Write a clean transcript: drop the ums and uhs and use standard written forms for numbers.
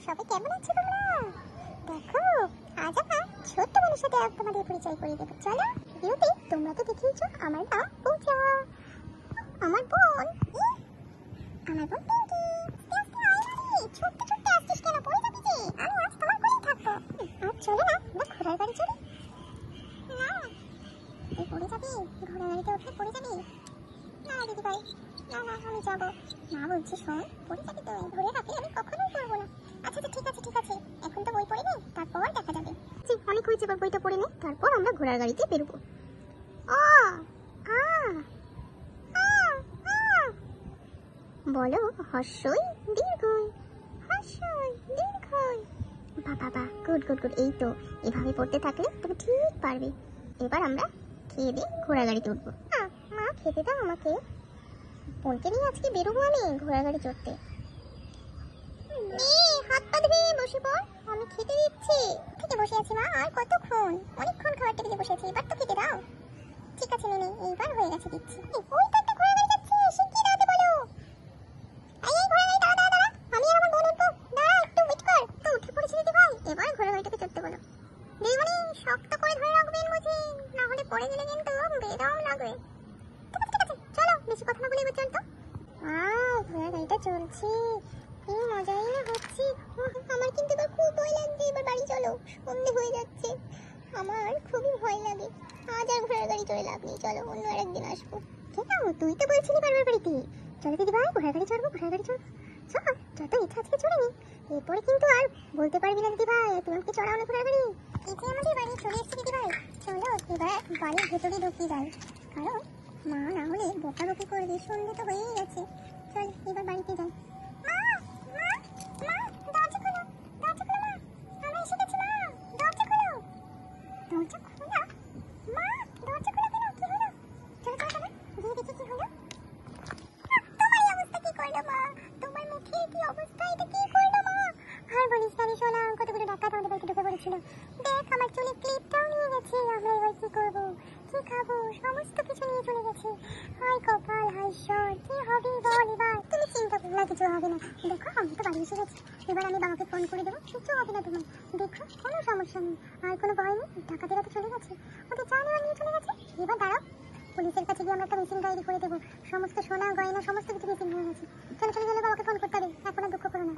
সবাই কেমন আছো তোমরা? দেখো আজ আমরা ছোট্ট বোনের সাথে তোমাদের পরিচয় করিয়ে দেবো। চলো ভিডিওতে তোমরা তো দেখিয়েছো আমার নাম পূজা, আমার বোন আমার বোন পিঙ্কি। ছোট্ট ছোট্ট আসছিস কেন? পড়ে যাবি যে। আমি আজ তোমার কোলেই থাকবো। আর চলো না আমরা ঘোড়ার গাড়ি চড়ি। না তুই পড়ে যাবি, ঘোড়ার গাড়িতে উঠে পড়ে যাবি। না দিদি ভাই, না না আমি যাবো না। বলছি শোন, পড়ে যাবি তো, ধরে রাখি আমি কখনোই পড়বো না। আচ্ছা ঠিক আছে ঠিক আছে, এখন তো বই পড়ে নে, তারপর দেখা যাবে। জি অনেক হয়েছে, এবার বইটা পড়ে নে, তারপর আমরা ঘোড়ার গাড়িতে বেরোবো। আ আ আ আ বলো হর্ষই দীর্ঘই, হর্ষই দীর্ঘই। বাবা বা গুড গুড গুড, এই তো এভাবে পড়তে থাকলে তুমি ঠিক পারবে। এবার আমরা খেয়ে দিয়ে ঘোড়া গাড়িতে উঠবো। মা খেতে দাও আমাকে, বোনকে নিয়ে আজকে বেরোবো আমি ঘোড়া গাড়ি চড়তে। হাত পা ধুয়ে বসে পড়, আমি খেতে দিচ্ছি। থেকে বসে আছি মা, আর কতক্ষণ? অনেকক্ষণ খাবার টেবিলে বসে আছি, এবার তো খেতে দাও। ঠিক আছে মিনি, এইবার হয়ে গেছে দিচ্ছি। ওই তো একটা ঘোড়া গাড়ি যাচ্ছে, শিগগির দাঁড়াতে বলো। এই ঘোড়া গাড়ি দাঁড়া দাঁড়া দাঁড়া, আমি আর আমার বোন উঠবো। দাঁড়া একটু ওয়েট কর। তো উঠে পড়েছি দিদি ভাই, এবার ঘোড়া গাড়িটাকে চড়তে বলো। দিদিমণি শক্ত করে ধরে রাখবেন বুঝি, না হলে পড়ে গেলে কিন্তু বেদম লাগবে। ঠিক আছে চলো, বেশি কথা না বলে এবার চল তো। ঘোড়া গাড়িটা চলছে, কি মজাই না হচ্ছে। আমার কিন্তু এবার খুব ভয় লাগছে, এবার বাড়ি চলো, সন্ধে হয়ে যাচ্ছে। আমার খুবই ভয় লাগে, আজ আর ঘোড়ার গাড়ি চড়ে লাভ নেই, চলো অন্য আর একদিন আসবো। কেন তুই তো বলছিলি বারবার বাড়িতে। চলো দিদি ভাই ঘোড়ার গাড়ি চড়বো, ঘোড়ার গাড়ি চড়বো। চল যত ইচ্ছা আজকে চড়ে নি, এরপরে কিন্তু আর বলতে পারবি না দিদি ভাই তুমি আমাকে চড়াও না ঘোড়ার গাড়ি। এই যে আমাদের বাড়ি চলে এসেছে দিদি ভাই, চলো এবার বাড়ির ভেতরে ঢুকিয়ে যাই, কারণ মা না হলে বকাবকি করবে, সন্ধে তো হয়েই গেছে। চল এবার বাড়িতে যাই। দেখ আমার চুলে ক্লিপটাও নিয়ে গেছে, আমরা এবার কি করবো, কি খাবো, সমস্ত কিছু নিয়ে চলে গেছে। হায় কপাল, হায় ঈশ্বর, কি হবে বল এবার? তুমি চিন্তা করো না, কিছু হবে না। দেখো আমি তো বাড়ি এসে গেছি, এবার আমি বাবাকে ফোন করে দেবো, কিছু হবে না তোমার। দেখো কোনো সমস্যা নেই, আর কোনো ভয় নেই, ডাকাতেরা তো চলে গেছে, ওদের চা নেওয়া নিয়ে চলে গেছে। এবার দাঁড়াও, পুলিশের কাছে গিয়ে আমরা একটা মেশিন ডায়েরি করে দেবো, সমস্ত সোনা গয়না সমস্ত কিছু মেশিন হয়ে গেছে। চলো চলে গেলে বাবাকে ফোন করতে হবে, এখন আর দুঃখ করো না।